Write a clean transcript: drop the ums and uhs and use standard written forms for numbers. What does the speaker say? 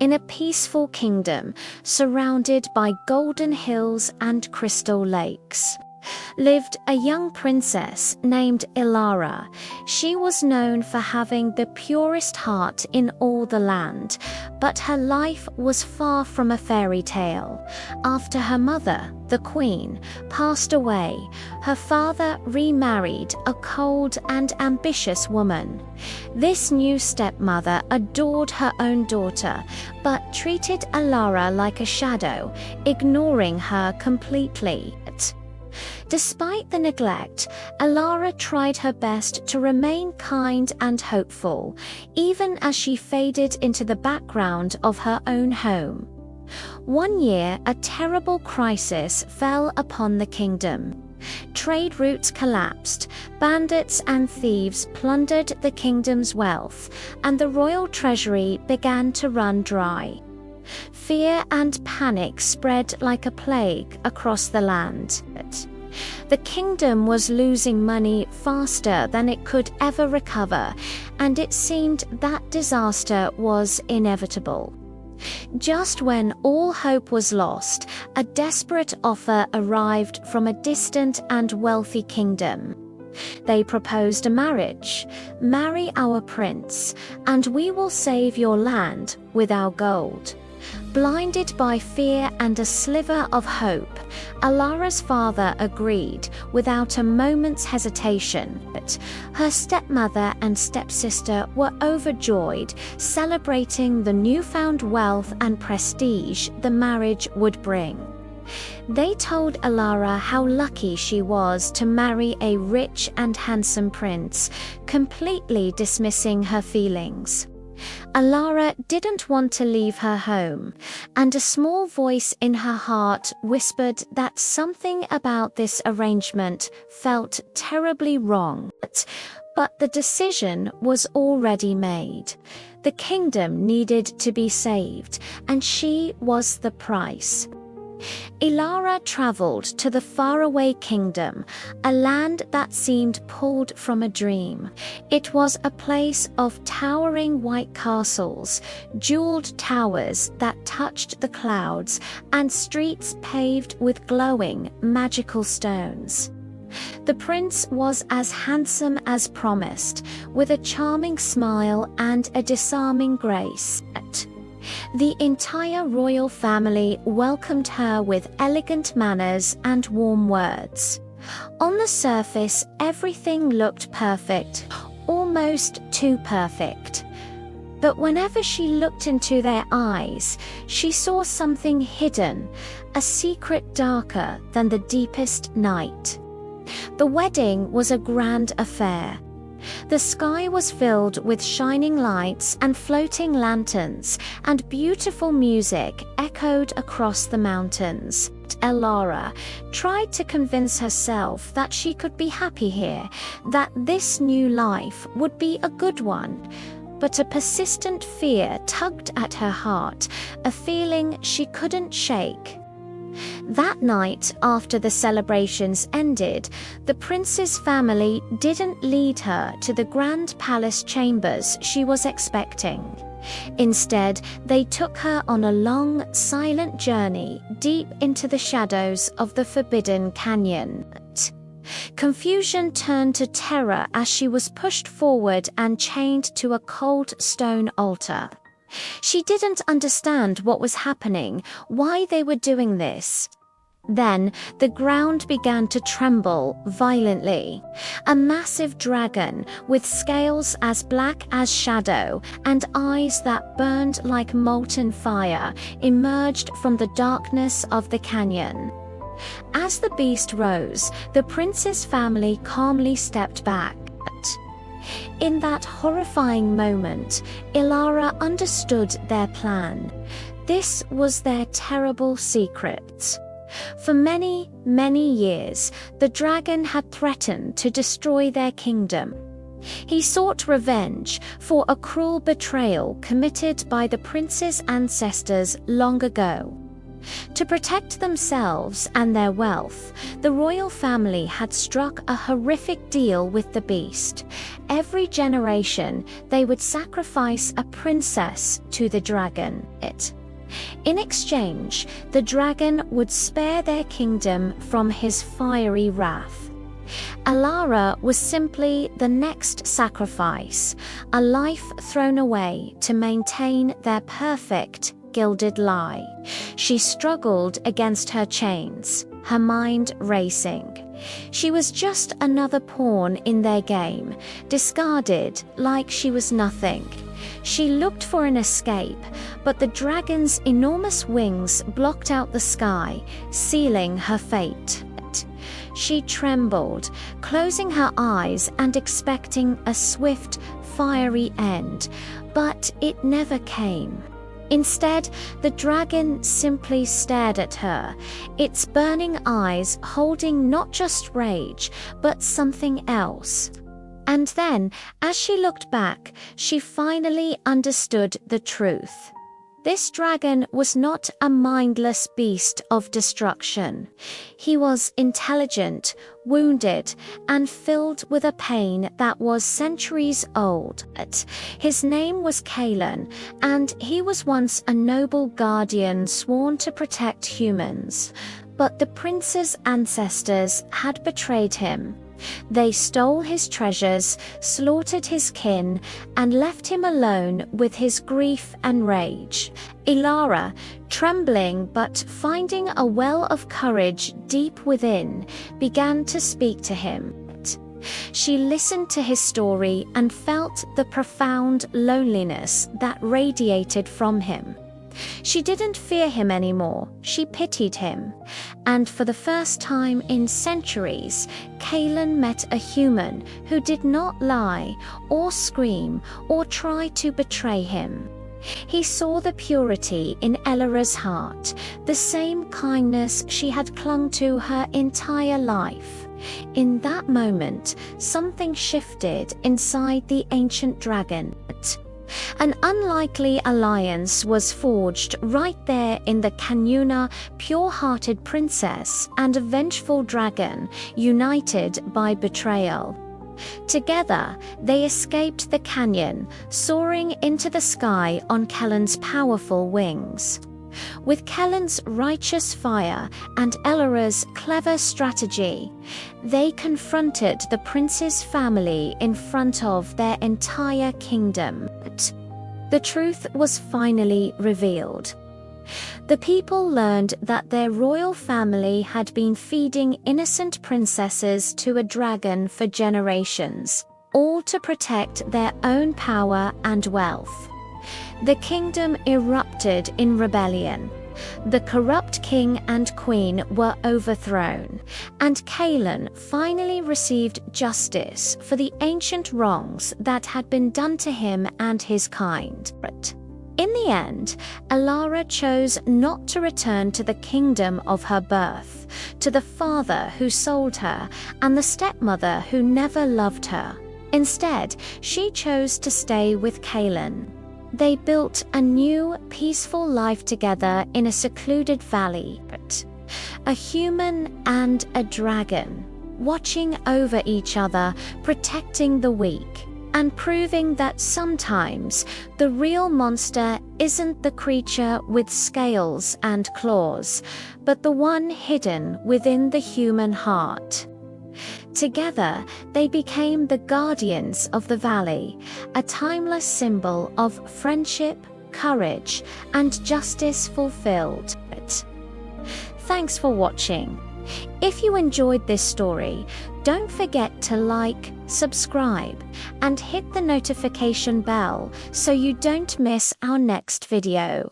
In a peaceful kingdom, surrounded by golden hills and crystal lakes, lived a young princess named Ilara. She was known for having the purest heart in all the land, but her life was far from a fairy tale. After her mother, the queen, passed away, her father remarried a cold and ambitious woman. This new stepmother adored her own daughter, but treated Ilara like a shadow, ignoring her completely. Despite the neglect, Ilara tried her best to remain kind and hopeful, even as she faded into the background of her own home. One year, a terrible crisis fell upon the kingdom. Trade routes collapsed, bandits and thieves plundered the kingdom's wealth, and the royal treasury began to run dry. Fear and panic spread like a plague across the land. The kingdom was losing money faster than it could ever recover, and it seemed that disaster was inevitable. Just when all hope was lost, a desperate offer arrived from a distant and wealthy kingdom. They proposed a marriage. "Marry our prince, and we will save your land with our gold." Blinded by fear and a sliver of hope, Ilara's father agreed without a moment's hesitation. But her stepmother and stepsister were overjoyed, celebrating the newfound wealth and prestige the marriage would bring. They told Ilara how lucky she was to marry a rich and handsome prince, completely dismissing her feelings. Ilara didn't want to leave her home, and a small voice in her heart whispered that something about this arrangement felt terribly wrong. But the decision was already made. The kingdom needed to be saved, and she was the price. Ilara traveled to the faraway kingdom, a land that seemed pulled from a dream. It was a place of towering white castles, jeweled towers that touched the clouds, and streets paved with glowing, magical stones. The prince was as handsome as promised, with a charming smile and a disarming grace. The entire royal family welcomed her with elegant manners and warm words. On the surface, everything looked perfect, almost too perfect. But whenever she looked into their eyes, she saw something hidden, a secret darker than the deepest night. The wedding was a grand affair. The sky was filled with shining lights and floating lanterns, and beautiful music echoed across the mountains. Ilara tried to convince herself that she could be happy here, that this new life would be a good one. But a persistent fear tugged at her heart, a feeling she couldn't shake. That night, after the celebrations ended, the prince's family didn't lead her to the grand palace chambers she was expecting. Instead, they took her on a long, silent journey deep into the shadows of the Forbidden Canyon. Confusion turned to terror as she was pushed forward and chained to a cold stone altar. She didn't understand what was happening, why they were doing this. Then, the ground began to tremble violently. A massive dragon, with scales as black as shadow and eyes that burned like molten fire, emerged from the darkness of the canyon. As the beast rose, the prince's family calmly stepped back. In that horrifying moment, Ilara understood their plan. This was their terrible secret. For many, many years, the dragon had threatened to destroy their kingdom. He sought revenge for a cruel betrayal committed by the prince's ancestors long ago. To protect themselves and their wealth, the royal family had struck a horrific deal with the beast. Every generation, they would sacrifice a princess to the dragon. In exchange, the dragon would spare their kingdom from his fiery wrath. Alara was simply the next sacrifice, a life thrown away to maintain their perfect gilded lie. She struggled against her chains, her mind racing. She was just another pawn in their game, discarded like she was nothing. She looked for an escape, but the dragon's enormous wings blocked out the sky, sealing her fate. She trembled, closing her eyes and expecting a swift, fiery end, but it never came. Instead, the dragon simply stared at her, its burning eyes holding not just rage, but something else. And then, as she looked back, she finally understood the truth. This dragon was not a mindless beast of destruction. He was intelligent, wounded, and filled with a pain that was centuries old. His name was Kalan, and he was once a noble guardian sworn to protect humans. But the prince's ancestors had betrayed him. They stole his treasures, slaughtered his kin, and left him alone with his grief and rage. Alara, trembling but finding a well of courage deep within, began to speak to him. She listened to his story and felt the profound loneliness that radiated from him. She didn't fear him anymore, she pitied him. And for the first time in centuries, Kalan met a human who did not lie, or scream, or try to betray him. He saw the purity in Elara's heart, the same kindness she had clung to her entire life. In that moment, something shifted inside the ancient dragon. An unlikely alliance was forged right there in the Canyuna, pure-hearted princess and a vengeful dragon, united by betrayal. Together, they escaped the canyon, soaring into the sky on Kellen's powerful wings. With Kellen's righteous fire and Elara's clever strategy, they confronted the prince's family in front of their entire kingdom. The truth was finally revealed. The people learned that their royal family had been feeding innocent princesses to a dragon for generations, all to protect their own power and wealth. The kingdom erupted in rebellion. The corrupt king and queen were overthrown, and Kalan finally received justice for the ancient wrongs that had been done to him and his kind. In the end, Alara chose not to return to the kingdom of her birth, to the father who sold her and the stepmother who never loved her. Instead, she chose to stay with Kalan. They built a new, peaceful life together in a secluded valley. A human and a dragon, watching over each other, protecting the weak, and proving that sometimes the real monster isn't the creature with scales and claws, but the one hidden within the human heart. Together, they became the guardians of the valley, a timeless symbol of friendship, courage, and justice fulfilled. Thanks for watching. If you enjoyed this story, don't forget to like, subscribe, and hit the notification bell so you don't miss our next video.